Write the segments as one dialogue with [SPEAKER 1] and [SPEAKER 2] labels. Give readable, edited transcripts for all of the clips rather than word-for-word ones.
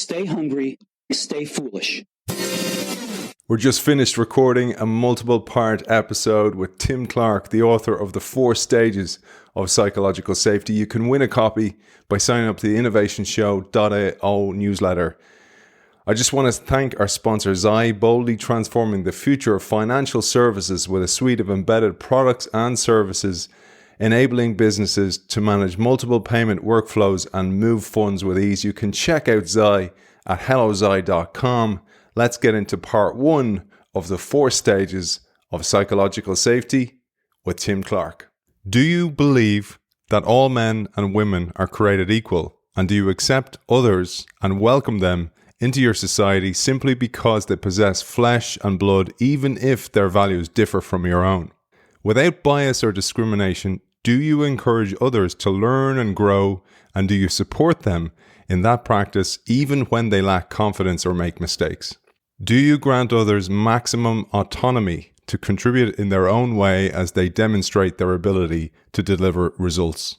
[SPEAKER 1] stay hungry, stay foolish.
[SPEAKER 2] We're just finished recording a multiple-part episode with Tim Clark, the author of The 4 Stages of Psychological Safety. You can win a copy by signing up to the innovationshow.io newsletter. I just want to thank our sponsor, Xi, boldly transforming the future of financial services with a suite of embedded products and services, enabling businesses to manage multiple payment workflows and move funds with ease. You can check out Xi at helloxi.com. Let's get into part 1 of the 4 stages of psychological safety with Tim Clark. Do you believe that all men and women are created equal? And do you accept others and welcome them into your society simply because they possess flesh and blood, even if their values differ from your own? Without bias or discrimination, do you encourage others to learn and grow, and do you support them in that practice even when they lack confidence or make mistakes? Do you grant others maximum autonomy to contribute in their own way as they demonstrate their ability to deliver results?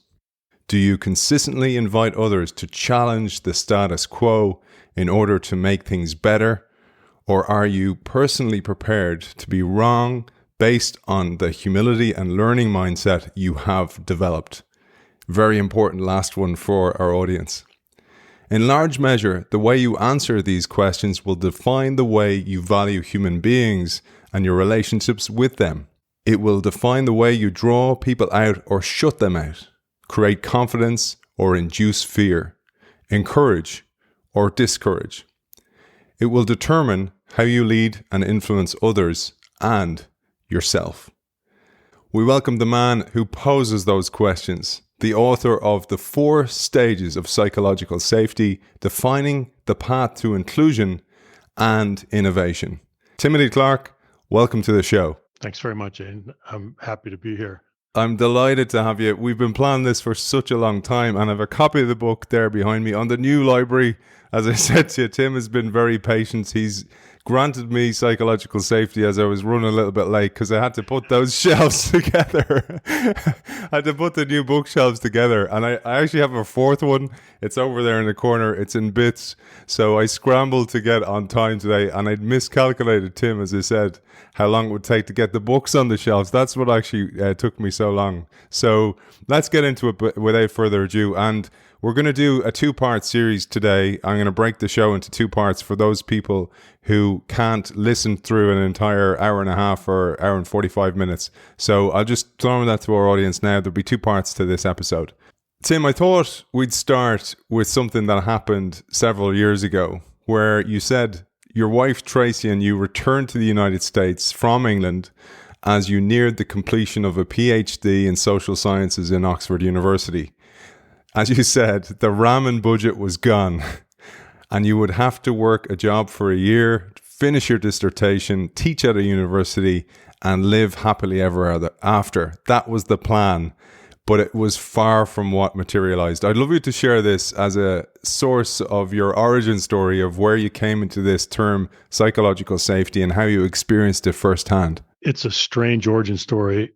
[SPEAKER 2] Do you consistently invite others to challenge the status quo in order to make things better? Or are you personally prepared to be wrong based on the humility and learning mindset you have developed? Very important last one for our audience. In large measure, the way you answer these questions will define the way you value human beings and your relationships with them. It will define the way you draw people out or shut them out, create confidence or induce fear, encourage or discourage. It will determine how you lead and influence others and yourself. We welcome the man who poses those questions, the author of The 4 Stages of Psychological Safety, Defining the Path to Inclusion and Innovation. Timothy Clark, welcome to the show.
[SPEAKER 3] Thanks very much, Aidan. I'm happy to be here.
[SPEAKER 2] I'm delighted to have you. We've been planning this for such a long time, and I have a copy of the book there behind me on the new library. As I said to you, Tim has been very patient. He's granted me psychological safety as I was running a little bit late because I had to put those shelves together. I had to put the new bookshelves together, and I actually have a 4th one. It's over there in the corner. It's in bits. So I scrambled to get on time today, and I'd miscalculated, Tim, as I said, how long it would take to get the books on the shelves. That's what actually took me so long. So let's get into it without further ado. And we're going to do a 2-part series today. I'm going to break the show into 2 parts for those people who can't listen through an entire hour and a half or hour and 45 minutes. So I'll just throw that to our audience now. There'll be 2 parts to this episode. Tim, I thought we'd start with something that happened several years ago, where you said your wife Tracy and you returned to the United States from England as you neared the completion of a PhD in social sciences in Oxford University. As you said, the ramen budget was gone and you would have to work a job for a year, finish your dissertation, teach at a university, and live happily ever after. That was the plan, but it was far from what materialized. I'd love you to share this as a source of your origin story of where you came into this term psychological safety and how you experienced it firsthand.
[SPEAKER 3] It's a strange origin story.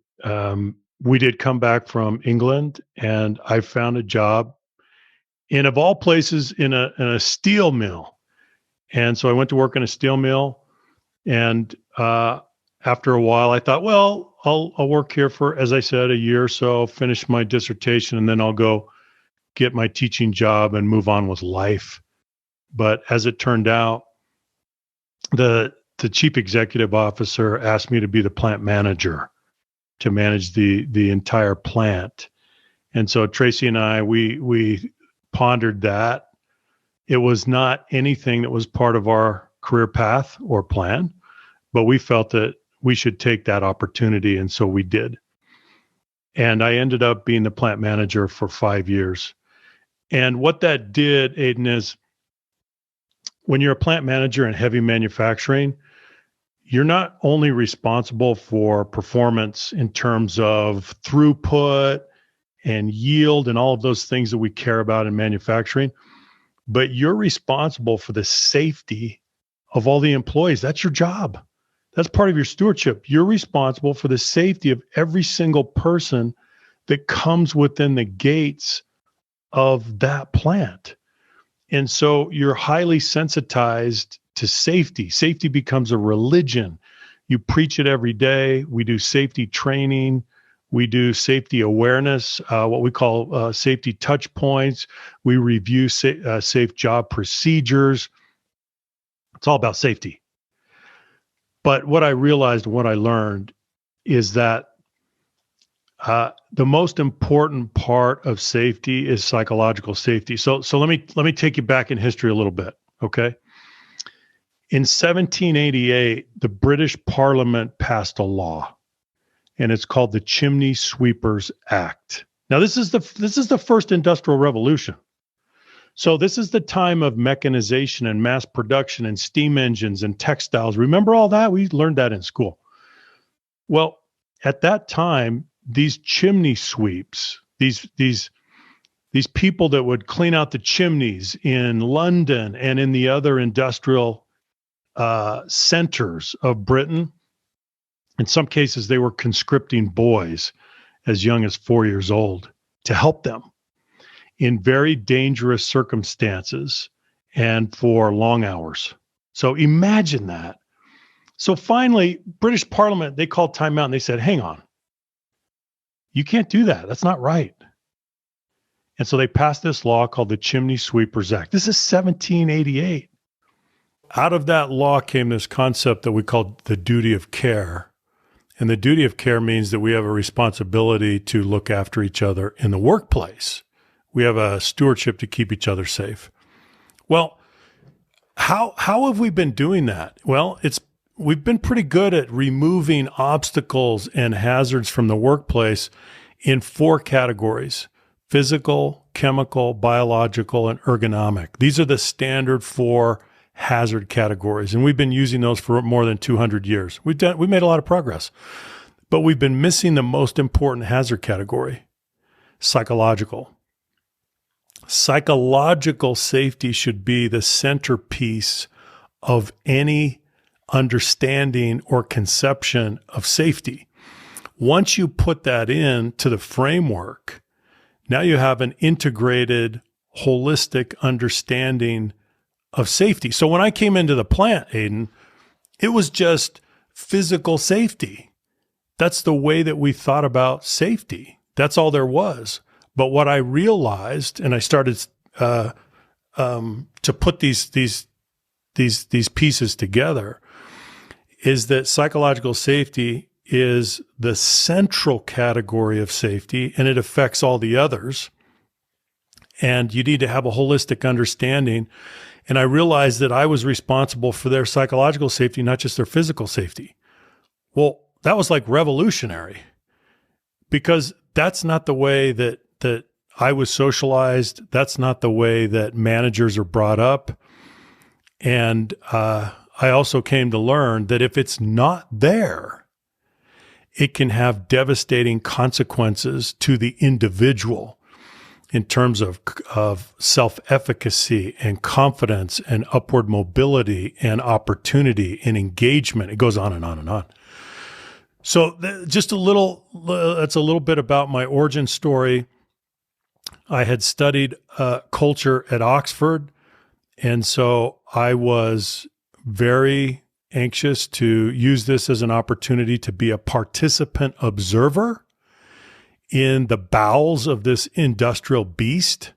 [SPEAKER 3] We did come back from England, and I found a job in, of all places, in a steel mill. And so I went to work in a steel mill, and after a while, I thought, well, I'll work here for, as I said, a year or so, finish my dissertation, and then I'll go get my teaching job and move on with life. But as it turned out, the chief executive officer asked me to be the plant manager, to manage the entire plant. And so Tracy and I, we pondered that. It was not anything that was part of our career path or plan, but we felt that we should take that opportunity, and so we did. And I ended up being the plant manager for 5 years. And what that did, Aidan, is when you're a plant manager in heavy manufacturing, you're not only responsible for performance in terms of throughput and yield and all of those things that we care about in manufacturing, but you're responsible for the safety of all the employees. That's your job. That's part of your stewardship. You're responsible for the safety of every single person that comes within the gates of that plant. And so you're highly sensitized to safety. Safety becomes a religion. You preach it every day. We do safety training. We do safety awareness, what we call safety touch points. We review safe job procedures. It's all about safety. But what I realized, what I learned is that the most important part of safety is psychological safety. So let me take you back in history a little bit, okay? In 1788, the British Parliament passed a law, and it's called the Chimney Sweepers Act. Now, this is the first industrial revolution. So this is the time of mechanization and mass production and steam engines and textiles. Remember all that? We learned that in school. Well, at that time, these chimney sweeps, these people that would clean out the chimneys in London and in the other industrial centers of Britain, in some cases, they were conscripting boys as young as 4 years old to help them in very dangerous circumstances and for long hours. So imagine that. So finally, British Parliament, they called time out and they said, hang on, you can't do that. That's not right. And so they passed this law called the Chimney Sweepers Act. This is 1788. Out of that law came this concept that we called the duty of care. And the duty of care means that we have a responsibility to look after each other in the workplace. We have a stewardship to keep each other safe. Well, how have we been doing that? Well, we've been pretty good at removing obstacles and hazards from the workplace in 4 categories: physical, chemical, biological, and ergonomic. These are the standard 4 hazard categories, and we've been using those for more than 200 years. We made a lot of progress, but we've been missing the most important hazard category: psychological. Psychological safety should be the centerpiece of any understanding or conception of safety. Once you put that into the framework, now you have an integrated, holistic understanding of safety. So when I came into the plant, Aidan, it was just physical safety. That's the way that we thought about safety. That's all there was. But what I realized, and I started to put these pieces together, is that psychological safety is the central category of safety, and it affects all the others. And you need to have a holistic understanding. And I realized that I was responsible for their psychological safety, not just their physical safety. Well, that was like revolutionary, because that's not the way that I was socialized. That's not the way that managers are brought up. And I also came to learn that if it's not there, it can have devastating consequences to the individual in terms of self-efficacy and confidence and upward mobility and opportunity and engagement. It goes on and on and on. So that's a little bit about my origin story. I had studied culture at Oxford, and so I was very anxious to use this as an opportunity to be a participant observer in the bowels of this industrial beast,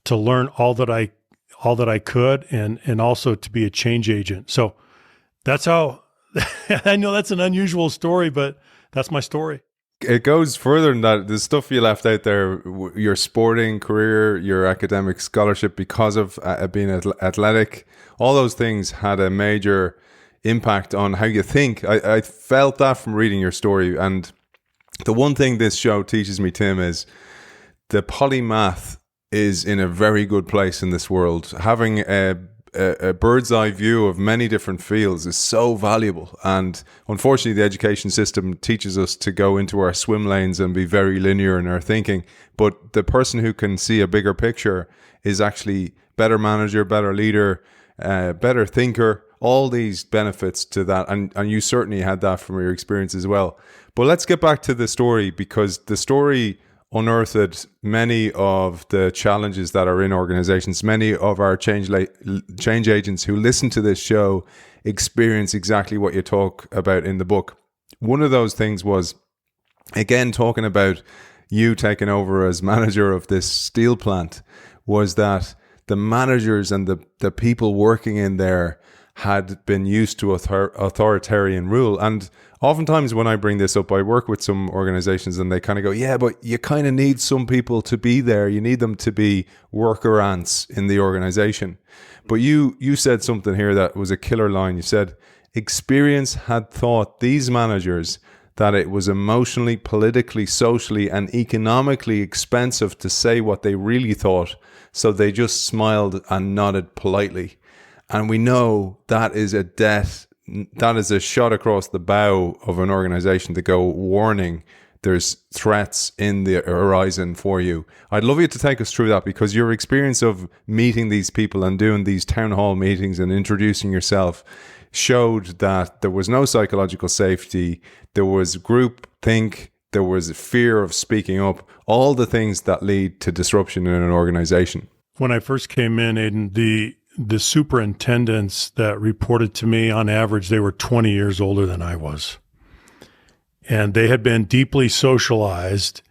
[SPEAKER 3] to learn all that I could, and also to be a change agent. So that's how. I know that's an unusual story, but that's my story.
[SPEAKER 2] It goes further than that. The stuff you left out there, your sporting career, your academic scholarship, because of being athletic, all those things had a major impact on how you think. I felt that from reading your story. And the one thing this show teaches me, Tim, is the polymath is in a very good place in this world. Having a bird's eye view of many different fields is so valuable. And unfortunately, the education system teaches us to go into our swim lanes and be very linear in our thinking. But the person who can see a bigger picture is actually better manager, better leader, better thinker, all these benefits to that. And you certainly had that from your experience as well. But let's get back to the story, because the story unearthed many of the challenges that are in organizations. Many of our change agents who listen to this show experience exactly what you talk about in the book. One of those things was, again, talking about you taking over as manager of this steel plant, was that the managers and the people working in there had been used to authoritarian rule. And oftentimes when I bring this up, I work with some organizations and they kind of go, yeah, but you kind of need some people to be there. You need them to be worker ants in the organization. But you said something here that was a killer line. You said, experience had taught these managers that it was emotionally, politically, socially, and economically expensive to say what they really thought. So they just smiled and nodded politely. And we know that is a death, that is a shot across the bow of an organization to go, warning, there's threats in the horizon for you. I'd love you to take us through that, because your experience of meeting these people and doing these town hall meetings and introducing yourself showed that there was no psychological safety, there was group think, there was fear of speaking up, all the things that lead to disruption in an organization.
[SPEAKER 3] When I first came in, Aidan, the superintendents that reported to me, on average, they were 20 years older than I was. And they had been deeply socialized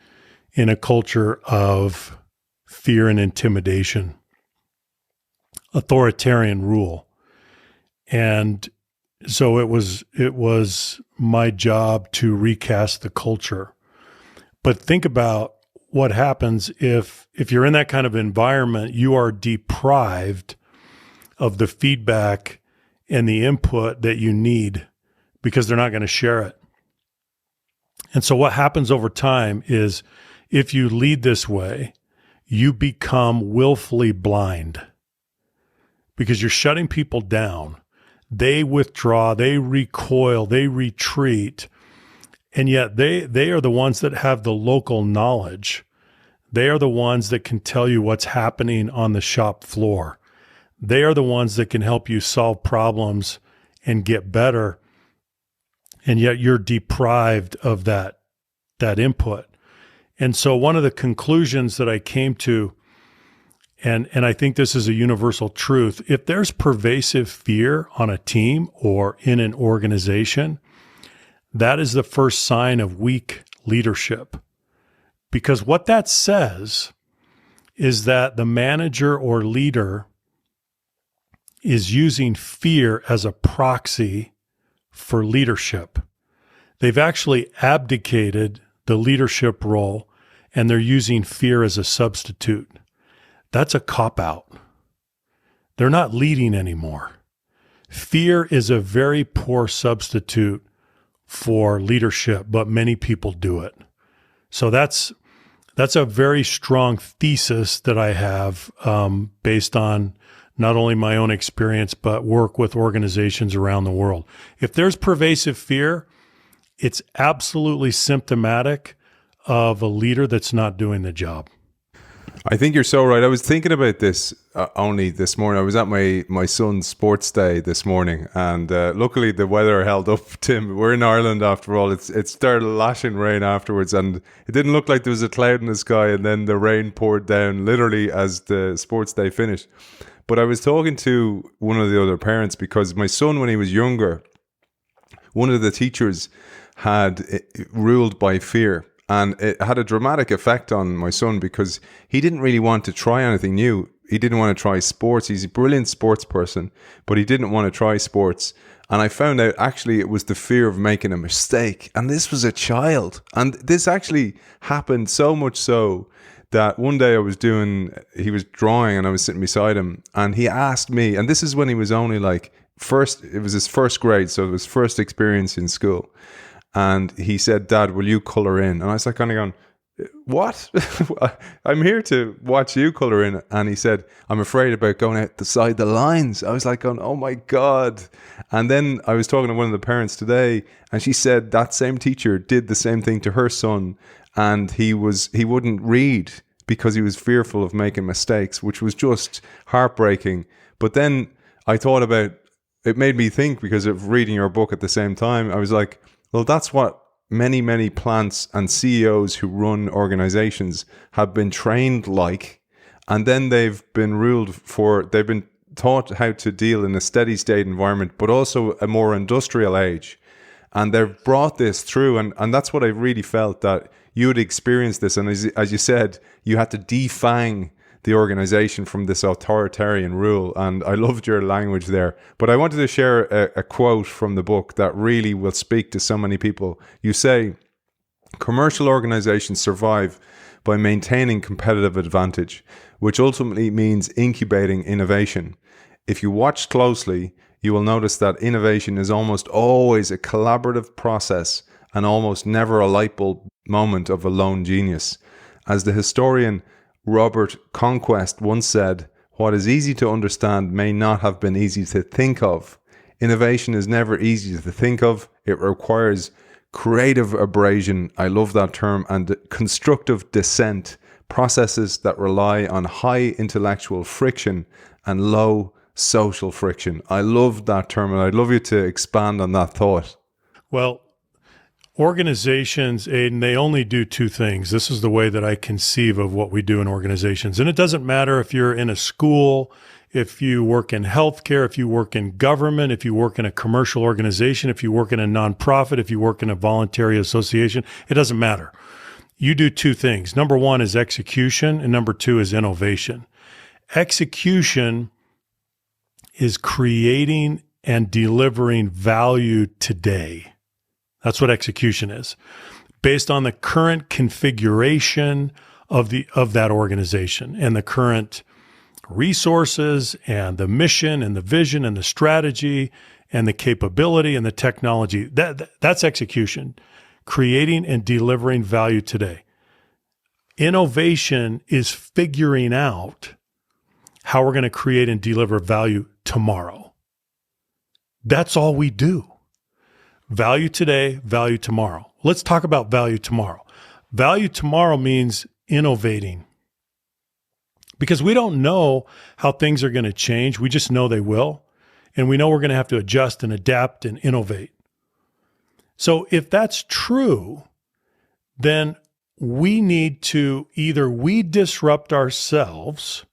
[SPEAKER 3] in a culture of fear and intimidation, authoritarian rule. And so it was my job to recast the culture. But think about what happens if you're in that kind of environment, you are deprived of the feedback and the input that you need, because they're not going to share it. And so what happens over time is, if you lead this way, you become willfully blind, because you're shutting people down. They withdraw, they recoil, they retreat. And yet they are the ones that have the local knowledge. They are the ones that can tell you what's happening on the shop floor. They are the ones that can help you solve problems and get better. And yet you're deprived of that input. And so one of the conclusions that I came to, and I think this is a universal truth, if there's pervasive fear on a team or in an organization, that is the first sign of weak leadership. Because what that says is that the manager or leader is using fear as a proxy for leadership. They've actually abdicated the leadership role, and they're using fear as a substitute. That's a cop-out. They're not leading anymore. Fear is a very poor substitute for leadership, but many people do it. So that's a very strong thesis that I have based on not only my own experience, but work with organizations around the world. If there's pervasive fear, it's absolutely symptomatic of a leader that's not doing the job.
[SPEAKER 2] I think you're so right. I was thinking about this only this morning. I was at my son's sports day this morning, and luckily the weather held up, Tim. We're in Ireland after all. It started lashing rain afterwards, and it didn't look like there was a cloud in the sky, and then the rain poured down literally as the sports day finished. But I was talking to one of the other parents, because my son, when he was younger, one of the teachers had ruled by fear. And it had a dramatic effect on my son, because he didn't really want to try anything new. He didn't want to try sports. He's a brilliant sports person, but he didn't want to try sports. And I found out actually it was the fear of making a mistake. And this was a child. And this actually happened so much so that one day he was drawing and I was sitting beside him, and he asked me, and this is when he was only it was his first grade, so it was first experience in school. And he said, "Dad, will you colour in?" And I was like kind of going, "What? I'm here to watch you colour in." And he said, "I'm afraid about going outside the lines." I was like going, "Oh my God." And then I was talking to one of the parents today, and she said that same teacher did the same thing to her son, and he wouldn't read because he was fearful of making mistakes, which was just heartbreaking. But then I thought about, it made me think, because of reading your book at the same time, I was like, well, that's what many, many plants and CEOs who run organizations have been trained like, and then they've been taught how to deal in a steady state environment, but also a more industrial age. And they've brought this through. And that's what I really felt, that you had experienced this. And as you said, you had to defang the organization from this authoritarian rule. And I loved your language there. But I wanted to share a quote from the book that really will speak to so many people. You say, commercial organizations survive by maintaining competitive advantage, which ultimately means incubating innovation. If you watch closely, you will notice that innovation is almost always a collaborative process and almost never a light bulb moment of a lone genius. As the historian Robert Conquest once said, what is easy to understand may not have been easy to think of. Innovation is never easy to think of. It requires creative abrasion, I love that term, and constructive dissent, processes that rely on high intellectual friction and low social friction. I love that term, and I'd love you to expand on that thought.
[SPEAKER 3] Well, organizations, Aidan, they only do two things. This is the way that I conceive of what we do in organizations. And it doesn't matter if you're in a school, if you work in healthcare, if you work in government, if you work in a commercial organization, if you work in a nonprofit, if you work in a voluntary association, it doesn't matter. You do two things. Number one is execution, and number two is innovation. Execution is creating and delivering value today. That's what execution is, based on the current configuration of that organization and the current resources and the mission and the vision and the strategy and the capability and the technology. That's execution, creating and delivering value today. Innovation is figuring out how we're going to create and deliver value tomorrow. That's all we do. Value today, value tomorrow. Let's talk about value tomorrow. Value tomorrow means innovating, because we don't know how things are going to change. We just know they will. And we know we're going to have to adjust and adapt and innovate. So if that's true, then we need to either we disrupt ourselves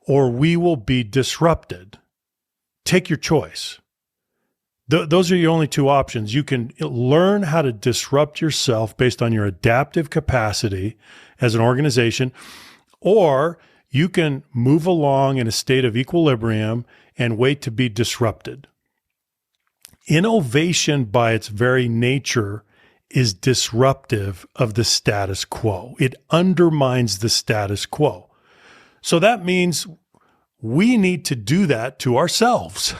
[SPEAKER 3] or we will be disrupted. Take your choice. Those are your only two options. You can learn how to disrupt yourself based on your adaptive capacity as an organization, or you can move along in a state of equilibrium and wait to be disrupted. Innovation, by its very nature, is disruptive of the status quo. It undermines the status quo. So that means we need to do that to ourselves.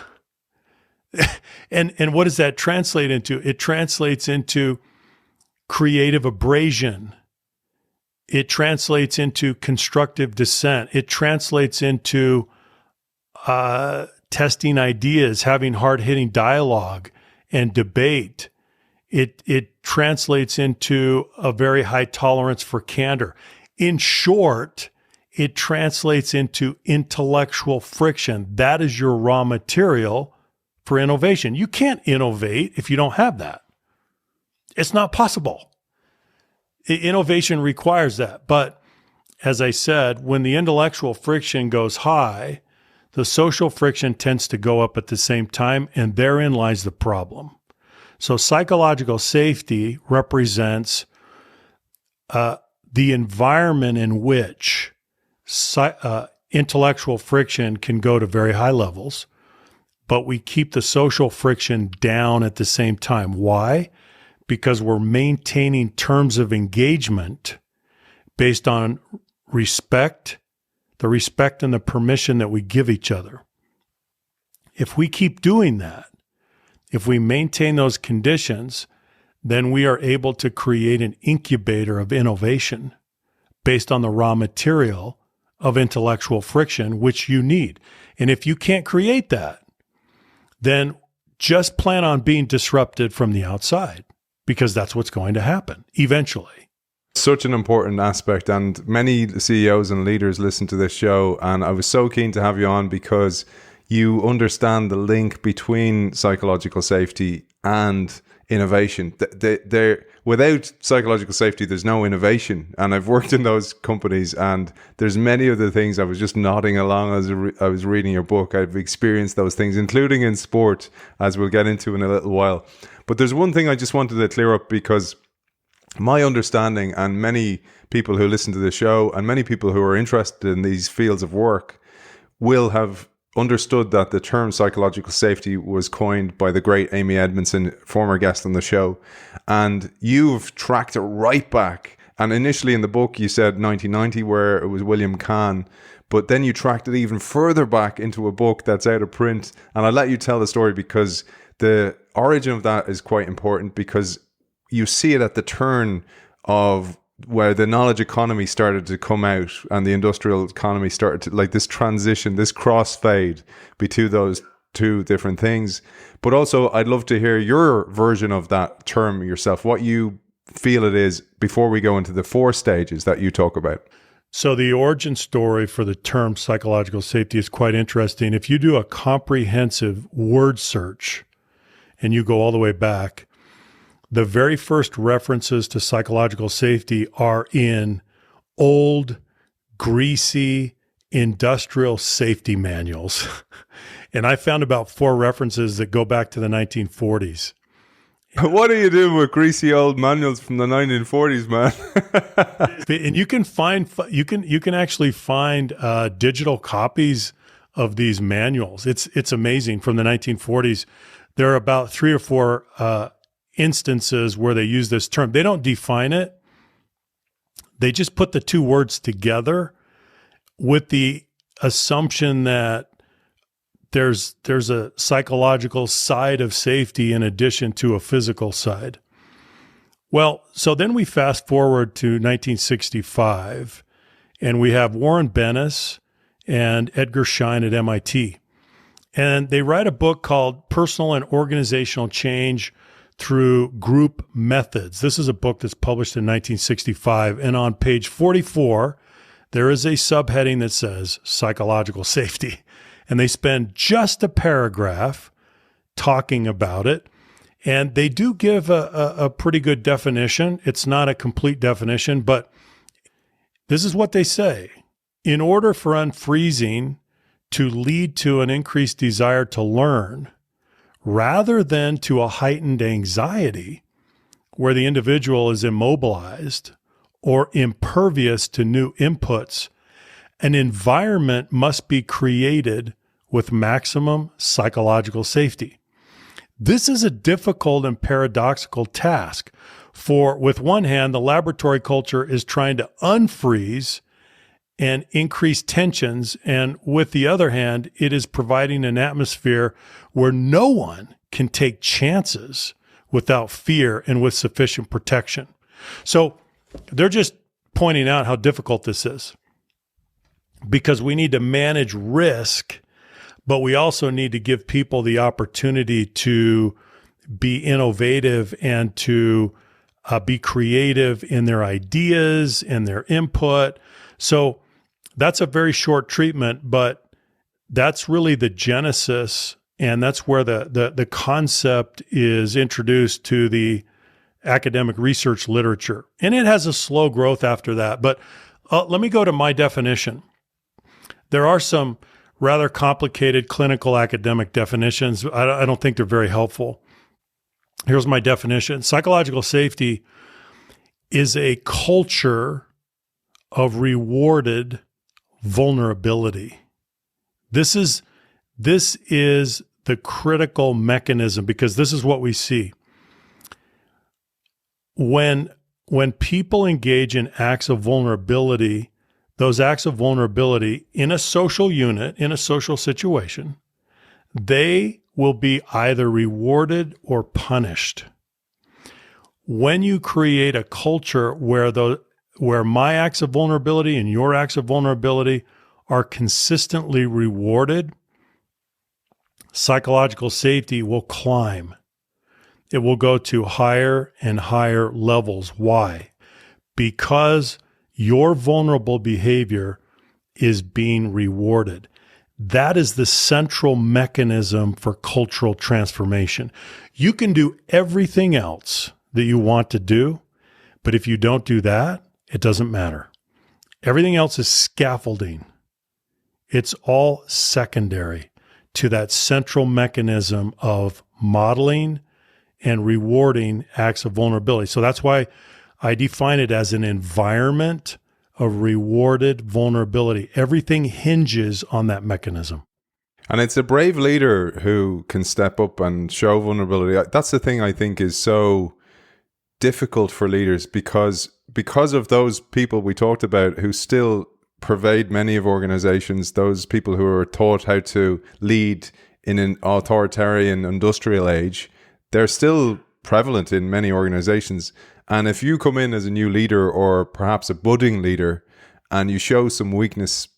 [SPEAKER 3] And what does that translate into? It translates into creative abrasion. It translates into constructive dissent. It translates into testing ideas, having hard-hitting dialogue and debate. It translates into a very high tolerance for candor. In short, it translates into intellectual friction. That is your raw material for innovation. You can't innovate if you don't have that. It's not possible. Innovation requires that. But as I said, when the intellectual friction goes high, the social friction tends to go up at the same time, and therein lies the problem. So psychological safety represents the environment in which intellectual friction can go to very high levels, but we keep the social friction down at the same time. Why? Because we're maintaining terms of engagement based on respect, the respect and the permission that we give each other. If we keep doing that, if we maintain those conditions, then we are able to create an incubator of innovation based on the raw material of intellectual friction, which you need. And if you can't create that, then just plan on being disrupted from the outside, because that's what's going to happen eventually.
[SPEAKER 2] Such an important aspect, and many CEOs and leaders listen to this show, and I was so keen to have you on because you understand the link between psychological safety and innovation. Without psychological safety, there's no innovation. And I've worked in those companies, and there's many of the things I was just nodding along as I was reading your book. I've experienced those things, including in sport, as we'll get into in a little while. But there's one thing I just wanted to clear up, because my understanding, and many people who listen to the show and many people who are interested in these fields of work will have understood that the term psychological safety was coined by the great Amy Edmondson, former guest on the show. And you've tracked it right back. And initially in the book, you said 1990, where it was William Kahn. But then you tracked it even further back into a book that's out of print. And I'll let you tell the story, because the origin of that is quite important, because you see it at the turn of where the knowledge economy started to come out and the industrial economy started to, like, this transition, this crossfade between those two different things. But also, I'd love to hear your version of that term yourself, what you feel it is, before we go into the 4 stages that you talk about.
[SPEAKER 3] So the origin story for the term psychological safety is quite interesting. If you do a comprehensive word search and you go all the way back, the very first references to psychological safety are in old, greasy, industrial safety manuals. And I found about 4 references that go back to the 1940s.
[SPEAKER 2] What are you doing with greasy old manuals from the 1940s, man?
[SPEAKER 3] And you can actually find digital copies of these manuals. It's amazing. From the 1940s, there are about 3 or 4 instances where they use this term. They don't define it. They just put the 2 words together with the assumption that there's a psychological side of safety in addition to a physical side. Well, so then we fast forward to 1965, and we have Warren Bennis and Edgar Schein at MIT. And they write a book called Personal and Organizational Change Through Group Methods. This is a book that's published in 1965. And on page 44, there is a subheading that says psychological safety. And they spend just a paragraph talking about it. And they do give a pretty good definition. It's not a complete definition, but this is what they say. In order for unfreezing to lead to an increased desire to learn, rather than to a heightened anxiety where the individual is immobilized or impervious to new inputs, an environment must be created with maximum psychological safety. This is a difficult and paradoxical task, for with one hand, the laboratory culture is trying to unfreeze and increase tensions, and with the other hand, it is providing an atmosphere where no one can take chances without fear and with sufficient protection. So they're just pointing out how difficult this is, because we need to manage risk, but we also need to give people the opportunity to be innovative and to be creative in their ideas and their input. So that's a very short treatment, but that's really the genesis, and that's where the concept is introduced to the academic research literature. And it has a slow growth after that. But let me go to my definition. There are some rather complicated clinical academic definitions. I don't think they're very helpful. Here's my definition. Psychological safety is a culture of rewarded vulnerability. This is the critical mechanism, because this is what we see. When people engage in acts of vulnerability, those acts of vulnerability in a social unit, in a social situation, they will be either rewarded or punished. When you create a culture where my acts of vulnerability and your acts of vulnerability are consistently rewarded, psychological safety will climb. It will go to higher and higher levels. Why? Because your vulnerable behavior is being rewarded. That is the central mechanism for cultural transformation. You can do everything else that you want to do, but if you don't do that, it doesn't matter. Everything else is scaffolding. It's all secondary to that central mechanism of modeling and rewarding acts of vulnerability. So that's why I define it as an environment of rewarded vulnerability. Everything hinges on that mechanism.
[SPEAKER 2] And it's a brave leader who can step up and show vulnerability. That's the thing I think is so difficult for leaders because of those people we talked about who still pervade many of organizations, those people who are taught how to lead in an authoritarian industrial age, they're still prevalent in many organizations. And if you come in as a new leader or perhaps a budding leader and you show some weakness,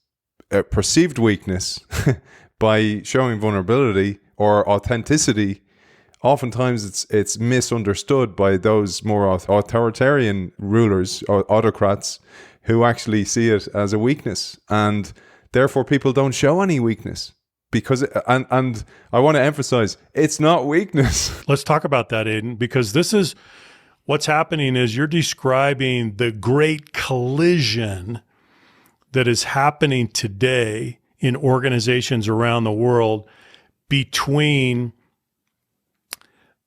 [SPEAKER 2] perceived weakness by showing vulnerability or authenticity, oftentimes it's misunderstood by those more authoritarian rulers or autocrats who actually see it as a weakness. And therefore people don't show any weakness. Because, and I want to emphasize, it's not weakness.
[SPEAKER 3] Let's talk about that, Aidan, because this is what's happening is you're describing the great collision that is happening today in organizations around the world between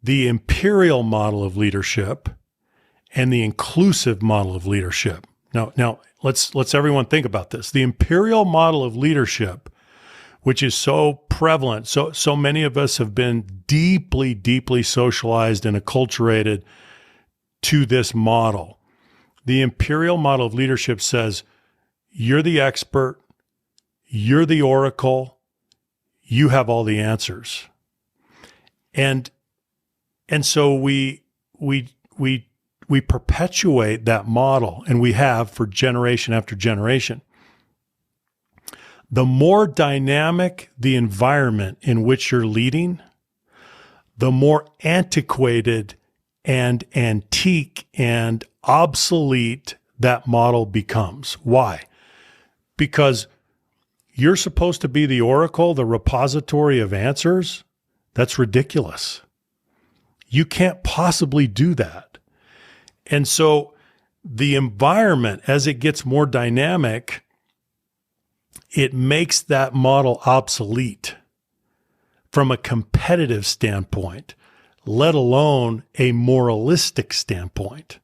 [SPEAKER 3] the imperial model of leadership and the inclusive model of leadership. Now let's everyone think about this. The imperial model of leadership, which is so prevalent, so many of us have been deeply, deeply socialized and acculturated to this model. The imperial model of leadership says, you're the expert, you're the oracle, you have all the answers. And so we perpetuate that model, and we have for generation after generation. The more dynamic the environment in which you're leading, the more antiquated and antique and obsolete that model becomes. Why? Because you're supposed to be the oracle, the repository of answers. That's ridiculous. You can't possibly do that. And so the environment, as it gets more dynamic, it makes that model obsolete from a competitive standpoint, let alone a moralistic standpoint.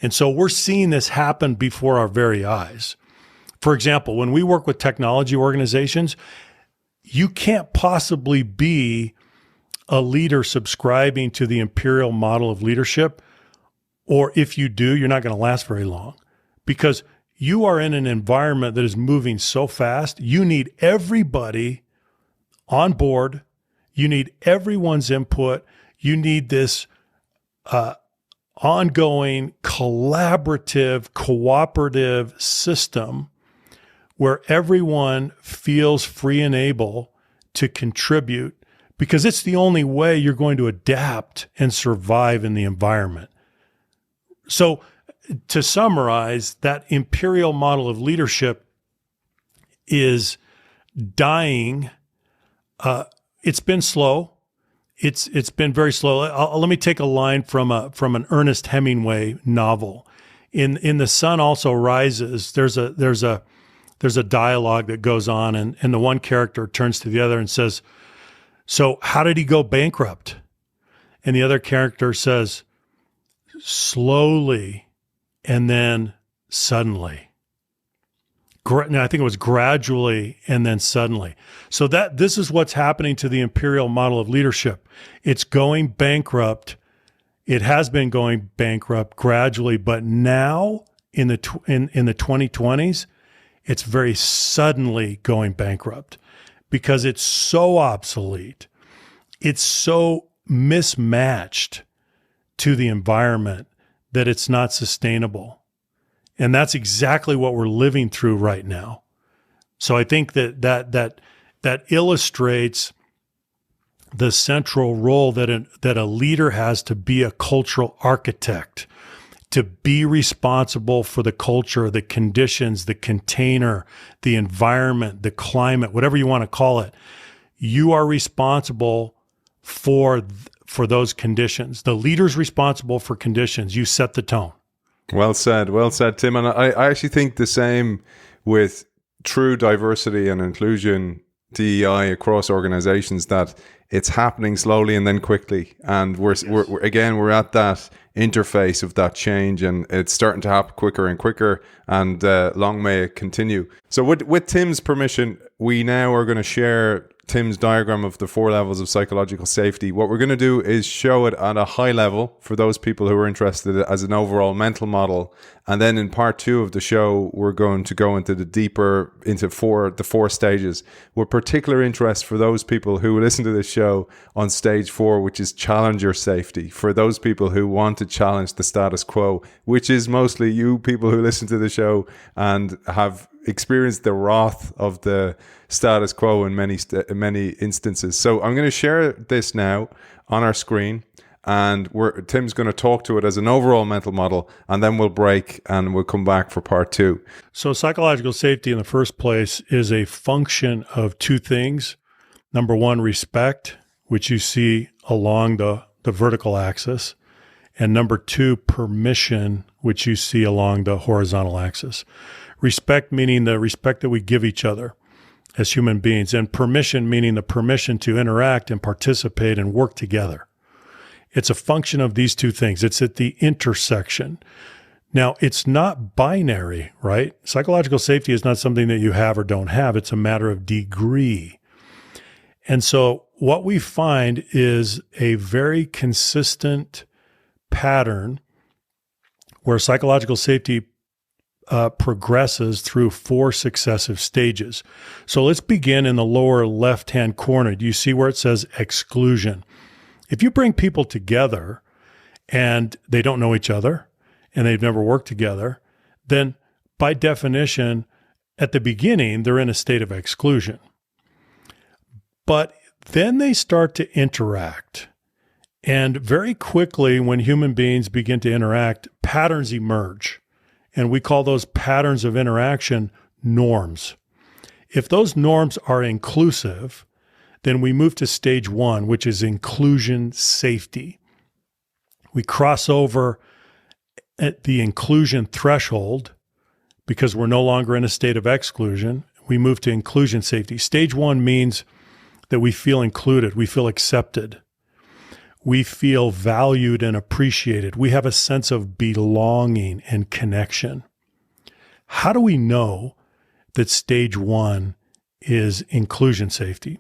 [SPEAKER 3] And so we're seeing this happen before our very eyes. For example, when we work with technology organizations, you can't possibly be a leader subscribing to the imperial model of leadership, or if you do, you're not going to last very long because you are in an environment that is moving so fast. You need everybody on board. You need everyone's input. You need this ongoing, collaborative, cooperative system where everyone feels free and able to contribute, because it's the only way you're going to adapt and survive in the environment. So to summarize, that imperial model of leadership is dying. It's been slow. It's been very slow. Let me take a line from an Ernest Hemingway novel. In The Sun Also Rises, there's a dialogue that goes on, and the one character turns to the other and says, "So how did he go bankrupt?" And the other character says, "Slowly, and then suddenly." I think it was gradually and then suddenly. So this is what's happening to the imperial model of leadership. It's going bankrupt. It has been going bankrupt gradually, but now in the 2020s, it's very suddenly going bankrupt because it's so obsolete. It's so mismatched to the environment that it's not sustainable. And that's exactly what we're living through right now. So I think that illustrates the central role that a leader has to be a cultural architect, to be responsible for the culture, the conditions, the container, the environment, the climate, whatever you want to call it. You are responsible for those conditions. The leader's responsible for conditions. You set the tone.
[SPEAKER 2] Well said, Tim. And I actually think the same with true diversity and inclusion, DEI across organizations, that it's happening slowly and then quickly. And we're at that interface of that change, and it's starting to happen quicker and quicker, and long may it continue. So with Tim's permission, we now are going to share Tim's diagram of the 4 levels of psychological safety. What we're going to do is show it at a high level for those people who are interested as an overall mental model. And then in part 2 of the show, we're going to go into the 4 stages, with particular interest for those people who listen to this show on stage 4, which is challenger safety, for those people who want to challenge the status quo, which is mostly you people who listen to the show and have experienced the wrath of the status quo in many instances. So I'm going to share this now on our screen, and Tim's going to talk to it as an overall mental model, and then we'll break and we'll come back for part 2.
[SPEAKER 3] So psychological safety in the first place is a function of 2 things. Number 1, respect, which you see along the vertical axis. And number 2, permission, which you see along the horizontal axis. Respect meaning the respect that we give each other as human beings, and permission meaning the permission to interact and participate and work together. It's a function of these 2 things. It's at the intersection. Now, it's not binary, right? Psychological safety is not something that you have or don't have. It's a matter of degree. And so what we find is a very consistent pattern where psychological safety progresses through 4 successive stages. So let's begin in the lower left-hand corner. Do you see where it says exclusion? If you bring people together and they don't know each other and they've never worked together, then by definition, at the beginning, they're in a state of exclusion. But then they start to interact. And very quickly, when human beings begin to interact, patterns emerge. And we call those patterns of interaction norms. If those norms are inclusive, then we move to stage 1, which is inclusion safety. We cross over at the inclusion threshold because we're no longer in a state of exclusion. We move to inclusion safety. Stage 1 means that we feel included, we feel accepted, we feel valued and appreciated. We have a sense of belonging and connection. How do we know that stage 1 is inclusion safety?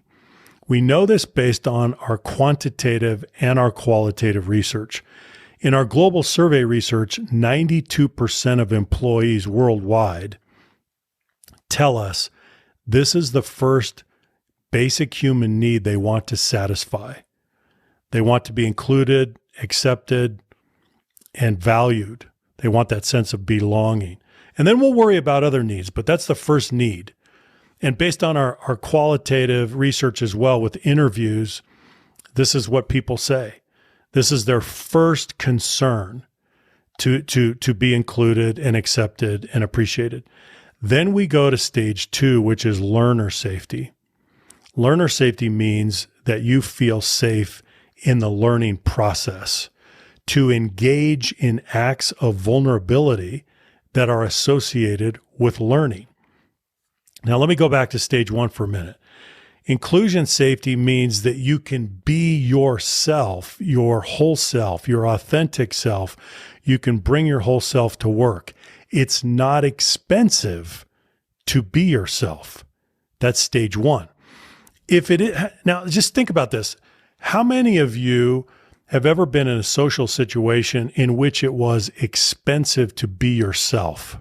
[SPEAKER 3] We know this based on our quantitative and our qualitative research. In our global survey research, 92% of employees worldwide tell us this is the first basic human need they want to satisfy. They want to be included, accepted, and valued. They want that sense of belonging. And then we'll worry about other needs, but that's the first need. And based on our qualitative research as well with interviews, this is what people say. This is their first concern, to be included and accepted and appreciated. Then we go to stage 2, which is learner safety. Learner safety means that you feel safe in the learning process, to engage in acts of vulnerability that are associated with learning. Now, let me go back to stage 1 for a minute. Inclusion safety means that you can be yourself, your whole self, your authentic self. You can bring your whole self to work. It's not expensive to be yourself. That's stage 1. Now, just think about this. How many of you have ever been in a social situation in which it was expensive to be yourself?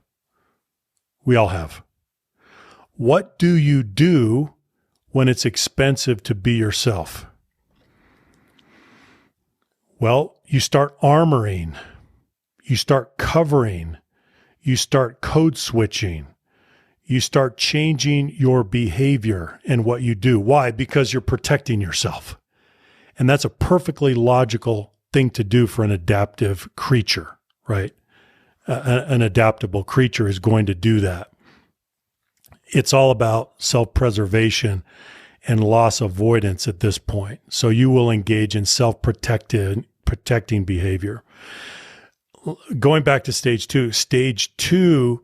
[SPEAKER 3] We all have. What do you do when it's expensive to be yourself? Well, you start armoring, you start covering, you start code switching, you start changing your behavior and what you do. Why? Because you're protecting yourself. And that's a perfectly logical thing to do for an adaptive creature, right? an adaptable creature is going to do that. It's all about self-preservation and loss avoidance at this point. So you will engage in protecting behavior. Going back to stage two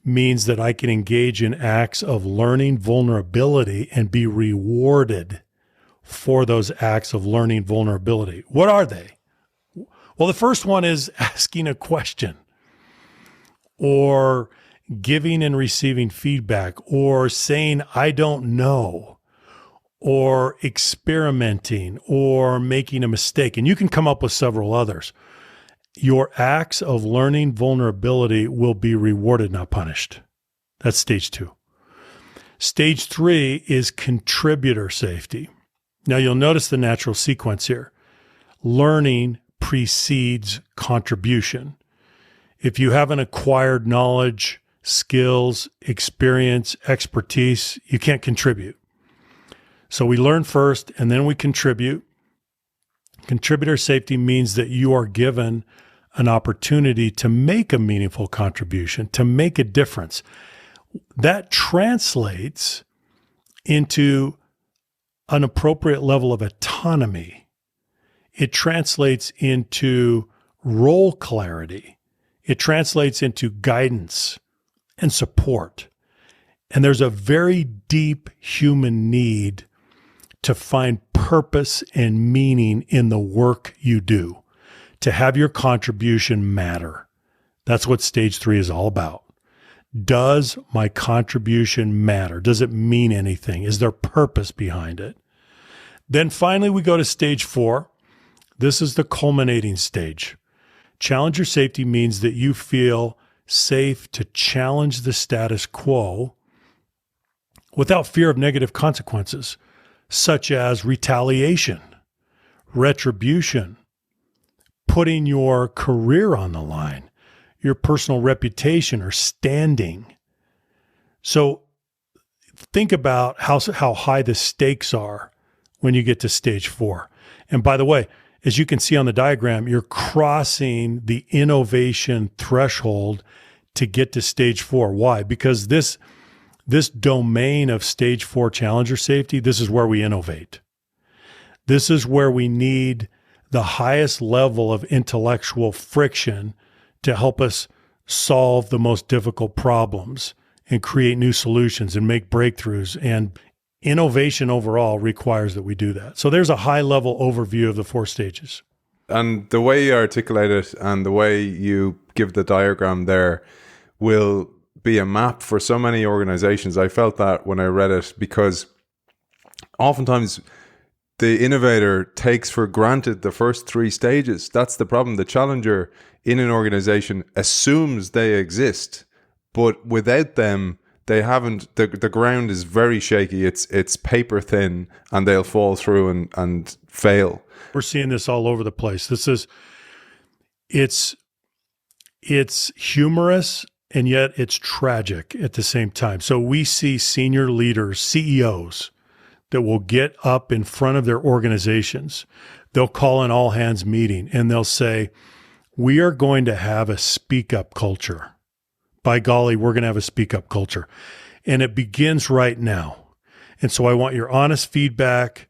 [SPEAKER 3] means that I can engage in acts of learning vulnerability and be rewarded for those acts of learning vulnerability. What are they? Well, the first one is asking a question, or giving and receiving feedback, or saying, I don't know, or experimenting, or making a mistake. And you can come up with several others. Your acts of learning vulnerability will be rewarded, not punished. That's stage two. Stage three is contributor safety. Now you'll notice the natural sequence here. Learning precedes contribution. If you haven't acquired knowledge, skills, experience, expertise, you can't contribute. So we learn first and then we contribute. Contributor safety means that you are given an opportunity to make a meaningful contribution, to make a difference. That translates into an appropriate level of autonomy. It translates into role clarity. It translates into guidance and support. And there's a very deep human need to find purpose and meaning in the work you do, to have your contribution matter. That's what stage three is all about. Does my contribution matter? Does it mean anything? Is there purpose behind it? Then finally, we go to stage four. This is the culminating stage. Challenger safety means that you feel safe to challenge the status quo without fear of negative consequences, such as retaliation, retribution, putting your career on the line, your personal reputation or standing. So think about how high the stakes are when you get to stage four. And by the way, as you can see on the diagram, you're crossing the innovation threshold to get to stage four. Why? Because this domain of stage four challenger safety, this is where we innovate. This is where we need the highest level of intellectual friction to help us solve the most difficult problems and create new solutions and make breakthroughs. And innovation overall requires that we do that. So there's a high-level overview of the four stages.
[SPEAKER 2] And the way you articulate it and the way you give the diagram there will be a map for so many organizations. I felt that when I read it, because oftentimes the innovator takes for granted the first three stages. That's the problem. The challenger in an organization assumes they exist, but without them, they haven't. The ground is very shaky. It's paper thin, and they'll fall through and fail.
[SPEAKER 3] We're seeing this all over the place. It's humorous, and yet it's tragic at the same time. So we see senior leaders, CEOs, that will get up in front of their organizations. They'll call an all hands meeting and they'll say, we are going to have a speak up culture. By golly, we're going to have a speak up culture. And it begins right now. And so I want your honest feedback.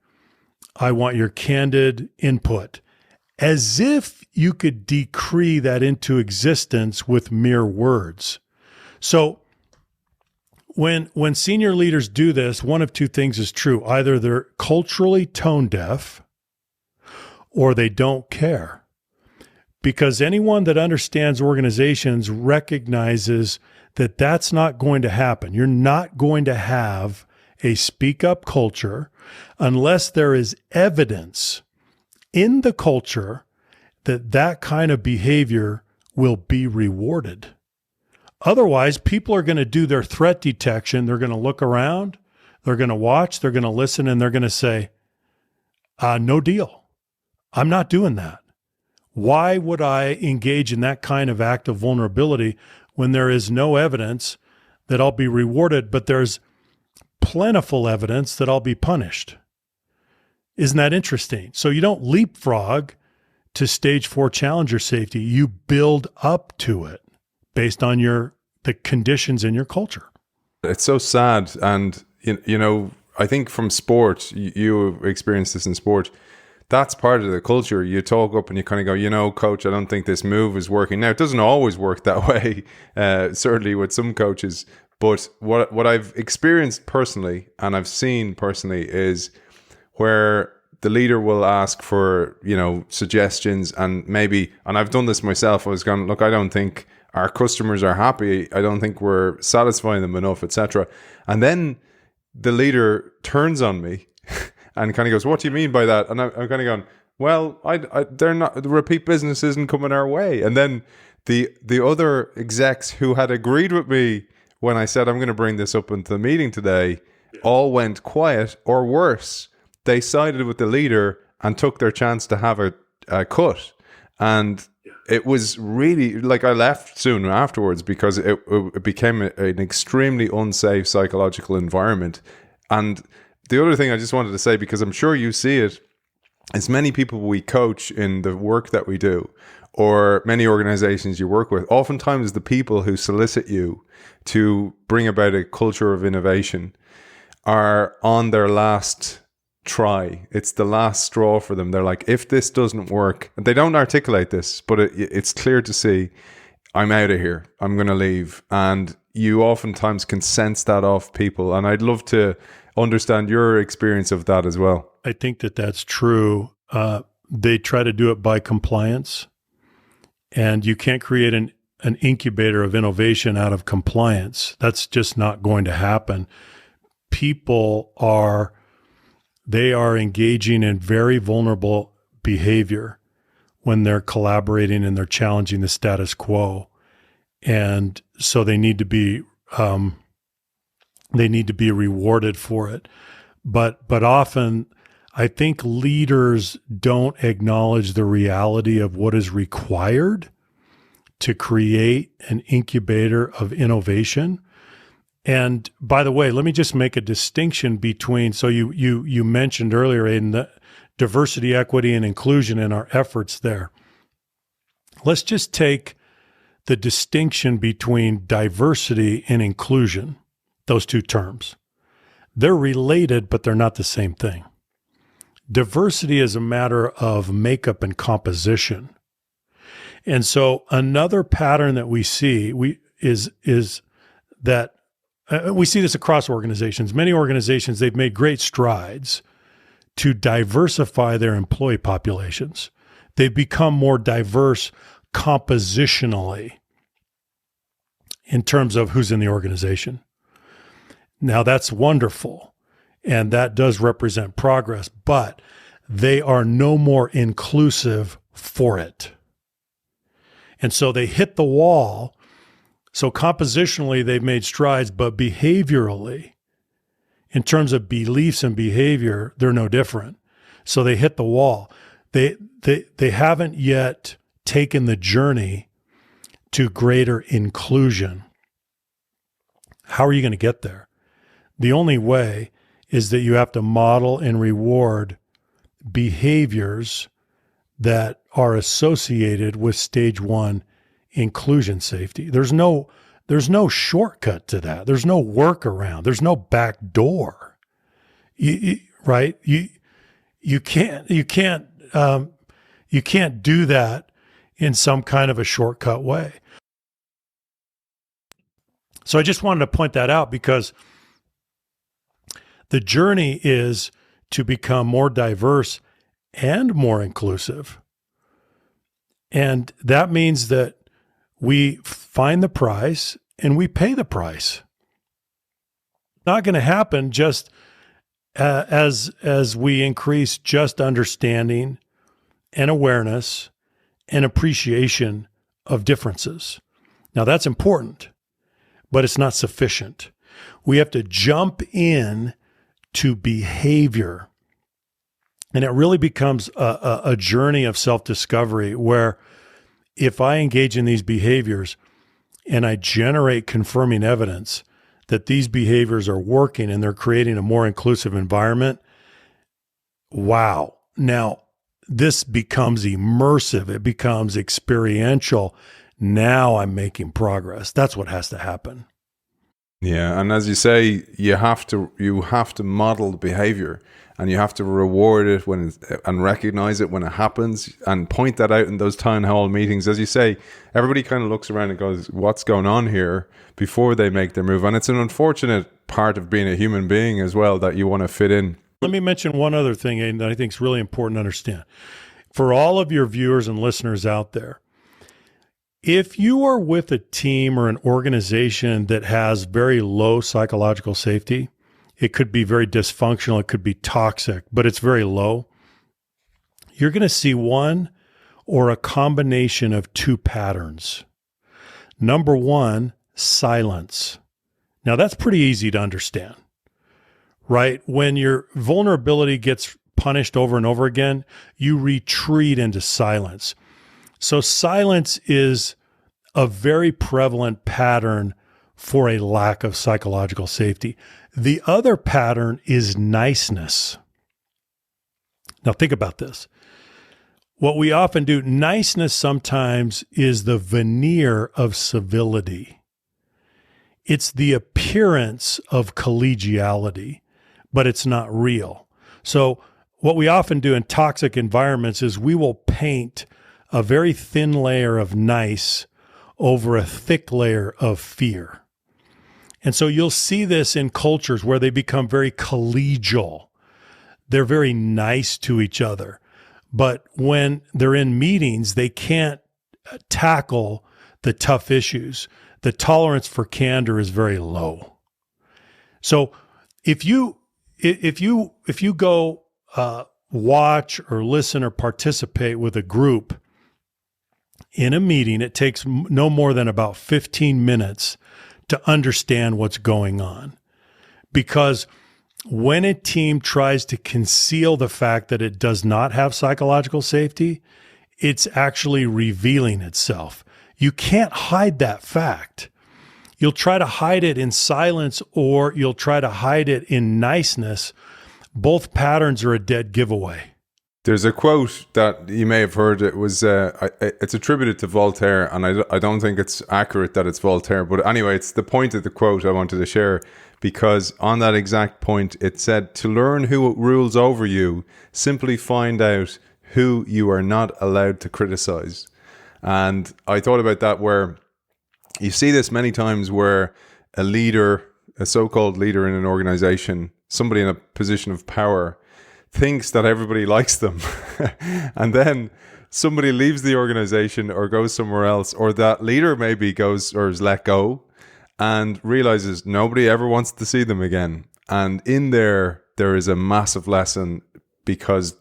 [SPEAKER 3] I want your candid input, as if you could decree that into existence with mere words. So when senior leaders do this, one of two things is true. Either they're culturally tone deaf or they don't care. Because anyone that understands organizations recognizes that that's not going to happen. You're not going to have a speak up culture unless there is evidence in the culture that that kind of behavior will be rewarded. Otherwise, people are going to do their threat detection. They're going to look around, they're going to watch, they're going to listen, and they're going to say, no deal. I'm not doing that. Why would I engage in that kind of act of vulnerability when there is no evidence that I'll be rewarded, but there's plentiful evidence that I'll be punished? Isn't that interesting? So you don't leapfrog to stage 4 challenger safety. You build up to it. based on the conditions in your culture.
[SPEAKER 2] It's so sad. And, you know, I think from sport, you experience this in sport, that's part of the culture. You talk up and you kind of go, you know, coach, I don't think this move is working. Now, it doesn't always work that way, certainly with some coaches. But what I've experienced personally and I've seen personally is where the leader will ask for, you know, suggestions and maybe, and I've done this myself, I was going, look, I don't think our customers are happy. I don't think we're satisfying them enough, etc. And then the leader turns on me and kind of goes, what do you mean by that? And I'm kind of going, well, they're not, the repeat business isn't coming our way. And then the other execs who had agreed with me when I said I'm going to bring this up into the meeting today, all went quiet, or worse, they sided with the leader and took their chance to have a cut. And it was really, like, I left soon afterwards because it became an extremely unsafe psychological environment. And the other thing I just wanted to say, because I'm sure you see it, is many people we coach in the work that we do, or many organizations you work with, oftentimes the people who solicit you to bring about a culture of innovation are on their last try. It's the last straw for them. They're like, if this doesn't work, and they don't articulate this, but it's clear to see, I'm out of here. I'm going to leave. And you oftentimes can sense that off people. And I'd love to understand your experience of that as well.
[SPEAKER 3] I think that's true. They try to do it by compliance, and you can't create an incubator of innovation out of compliance. That's just not going to happen. People are engaging in very vulnerable behavior when they're collaborating and they're challenging the status quo. And so they need to be rewarded for it. But often I think leaders don't acknowledge the reality of what is required to create an incubator of innovation. And by the way, let me just make a distinction between, so you mentioned earlier, Aidan, the diversity, equity, and inclusion in our efforts there. Let's just take the distinction between diversity and inclusion, those two terms. They're related, but they're not the same thing. Diversity is a matter of makeup and composition. And so another pattern that we see is that we see this across organizations. Many organizations, they've made great strides to diversify their employee populations. They've become more diverse compositionally in terms of who's in the organization. Now, that's wonderful, and that does represent progress, but they are no more inclusive for it. And so they hit the wall. So compositionally, they've made strides, but behaviorally, in terms of beliefs and behavior, they're no different. So they hit the wall. They haven't yet taken the journey to greater inclusion. How are you going to get there? The only way is that you have to model and reward behaviors that are associated with stage one inclusion safety. There's no shortcut to that. There's no workaround. There's no back door. Right? You can't do that in some kind of a shortcut way. So I just wanted to point that out, because the journey is to become more diverse and more inclusive. And that means that we find the price and we pay the price. Not going to happen just as we increase just understanding and awareness and appreciation of differences. Now, that's important, but it's not sufficient. We have to jump in to behavior. And it really becomes a journey of self-discovery, where if I engage in these behaviors and I generate confirming evidence that these behaviors are working and they're creating a more inclusive environment, wow. Now, this becomes immersive. It becomes experiential. Now I'm making progress. That's what has to happen.
[SPEAKER 2] Yeah, and as you say, you have to model the behavior, and you have to reward it and recognize it when it happens, and point that out in those town hall meetings. As you say, everybody kind of looks around and goes, "What's going on here?" before they make their move, and it's an unfortunate part of being a human being as well that you want to fit in.
[SPEAKER 3] Let me mention one other thing, Aidan, that I think is really important to understand for all of your viewers and listeners out there. If you are with a team or an organization that has very low psychological safety, it could be very dysfunctional, it could be toxic, but it's very low. You're going to see one or a combination of two patterns. Number one, silence. Now that's pretty easy to understand, right? When your vulnerability gets punished over and over again, you retreat into silence. So silence is a very prevalent pattern for a lack of psychological safety. The other pattern is niceness. Now think about this. What we often do, niceness sometimes is the veneer of civility. It's the appearance of collegiality, but it's not real. So what we often do in toxic environments is we will paint a very thin layer of nice over a thick layer of fear. And so you'll see this in cultures where they become very collegial. They're very nice to each other. But when they're in meetings, they can't tackle the tough issues. The tolerance for candor is very low. So if you go watch or listen or participate with a group in a meeting, it takes no more than about 15 minutes to understand what's going on. Because when a team tries to conceal the fact that it does not have psychological safety, it's actually revealing itself. You can't hide that fact. You'll try to hide it in silence, or you'll try to hide it in niceness. Both patterns are a dead giveaway.
[SPEAKER 2] There's a quote that you may have heard. It was it's attributed to Voltaire, and I don't think it's accurate that it's Voltaire. But anyway, it's the point of the quote I wanted to share, because on that exact point, it said, "To learn who rules over you, simply find out who you are not allowed to criticize." And I thought about that, where you see this many times where a leader, a so-called leader in an organization, somebody in a position of power, thinks that everybody likes them. And then somebody leaves the organization or goes somewhere else, or that leader maybe goes or is let go and realizes nobody ever wants to see them again. And in there is a massive lesson, because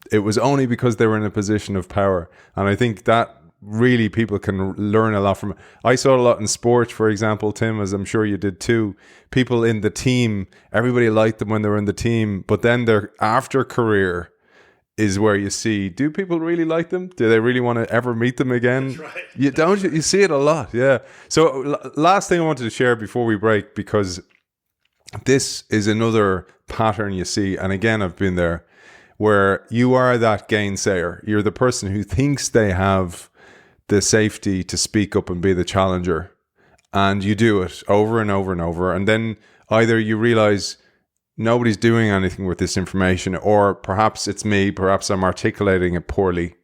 [SPEAKER 2] it was only because they were in a position of power. And I think that really people can learn a lot from it. I saw a lot in sport, for example, Tim, as I'm sure you did too. People in the team, everybody liked them when they were in the team, but then their after career is where you see, do people really like them? Do they really want to ever meet them again?
[SPEAKER 3] That's right.
[SPEAKER 2] You see it a lot, yeah. So last thing I wanted to share before we break, because this is another pattern you see, and again, I've been there, where you are that gainsayer. You're the person who thinks they have the safety to speak up and be the challenger, and you do it over and over and over, and then either you realize nobody's doing anything with this information, or perhaps it's me, perhaps I'm articulating it poorly,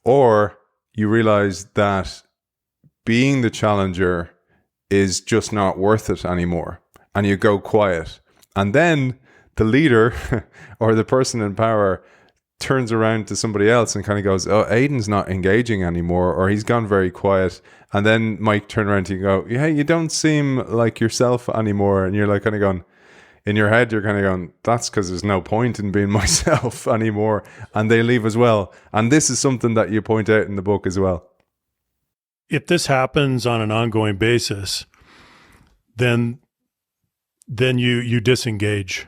[SPEAKER 2] or you realize that being the challenger is just not worth it anymore, and you go quiet, and then the leader or the person in power turns around to somebody else and kind of goes, "Oh, Aidan's not engaging anymore," or "He's gone very quiet." And then Mike turn around to you and go, "Yeah, you don't seem like yourself anymore." And you're like kind of going, in your head, you're kind of going, "That's because there's no point in being myself anymore." And they leave as well. And this is something that you point out in the book as well.
[SPEAKER 3] If this happens on an ongoing basis, then you disengage.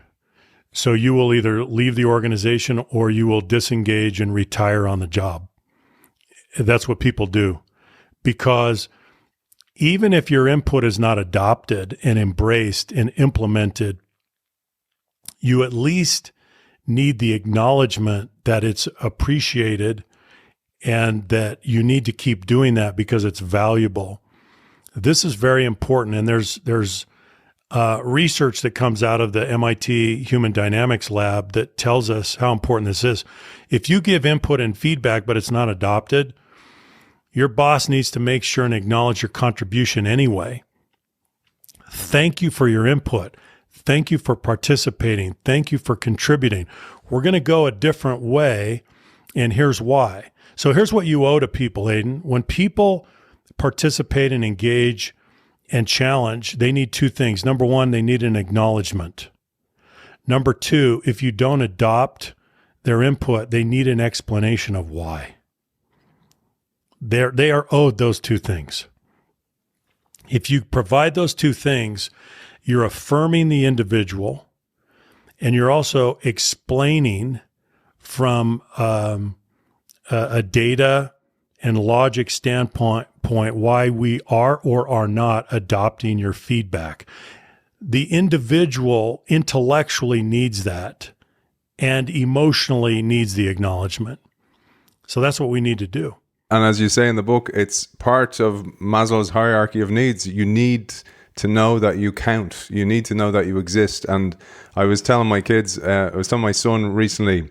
[SPEAKER 3] So you will either leave the organization or you will disengage and retire on the job. That's what people do. Because even if your input is not adopted and embraced and implemented, you at least need the acknowledgement that it's appreciated and that you need to keep doing that because it's valuable. This is very important, and there's research that comes out of the MIT Human Dynamics Lab that tells us how important this is. If you give input and feedback, but it's not adopted, your boss needs to make sure and acknowledge your contribution anyway. Thank you for your input. Thank you for participating. Thank you for contributing. We're going to go a different way, and here's why. So here's what you owe to people, Aidan. When people participate and engage and challenge, they need two things. Number one, they need an acknowledgement. Number two, if you don't adopt their input, they need an explanation of why. They are owed those two things. If you provide those two things, you're affirming the individual, and you're also explaining from a data and logic standpoint why we are or are not adopting your feedback. The individual intellectually needs that and emotionally needs the acknowledgement. So that's what we need to do.
[SPEAKER 2] And as you say in the book, it's part of Maslow's hierarchy of needs. You need to know that you count. You need to know that you exist. And I was telling my kids, I was telling my son recently,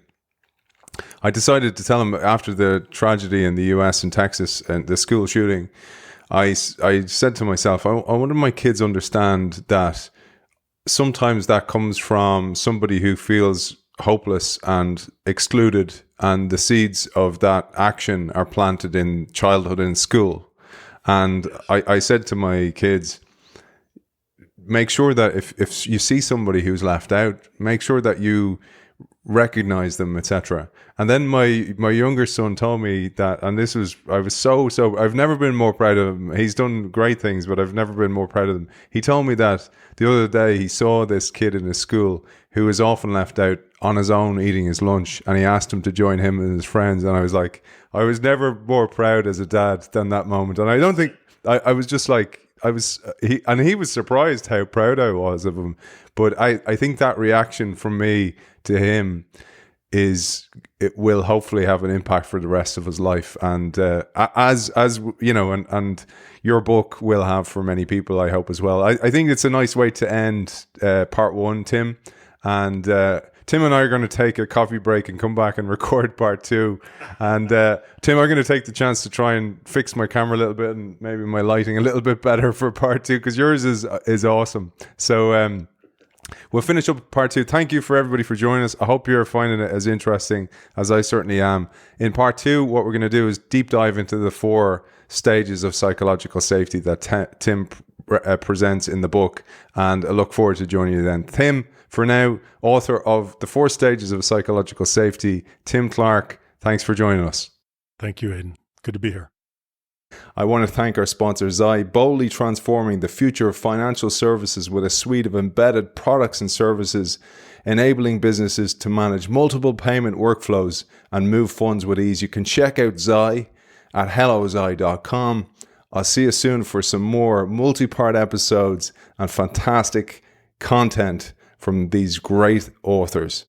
[SPEAKER 2] I decided to tell him after the tragedy in the US and Texas and the school shooting, I said to myself, I wonder if my kids understand that sometimes that comes from somebody who feels hopeless and excluded, and the seeds of that action are planted in childhood in school. And I said to my kids, make sure that if you see somebody who's left out, make sure that you recognize them, etc. And then my younger son told me that, and this was, I was so I've never been more proud of him. He's done great things, but I've never been more proud of him. He told me that the other day he saw this kid in his school who was often left out on his own eating his lunch, and he asked him to join him and his friends. And I was like, I was never more proud as a dad than that moment. And I don't think I was just like, he was surprised how proud I was of him. But I think that reaction from me to him it will hopefully have an impact for the rest of his life. And as you know, and your book will have for many people, I hope as well. I think it's a nice way to end part one, Tim. And Tim and I are going to take a coffee break and come back and record part two. And Tim, I'm going to take the chance to try and fix my camera a little bit and maybe my lighting a little bit better for part two, because yours is awesome. So we'll finish up part two. Thank you for everybody for joining us. I hope you're finding it as interesting as I certainly am. In part two, what we're going to do is deep dive into the 4 stages of psychological safety that Tim presents in the book, and I look forward to joining you then. Tim, for now, author of The 4 Stages of Psychological Safety, Tim Clark, thanks for joining us.
[SPEAKER 3] Thank you, Aidan. Good to be here.
[SPEAKER 2] I want to thank our sponsor, Xi, boldly transforming the future of financial services with a suite of embedded products and services, enabling businesses to manage multiple payment workflows and move funds with ease. You can check out Xi at helloxi.com. I'll see you soon for some more multi-part episodes and fantastic content from these great authors.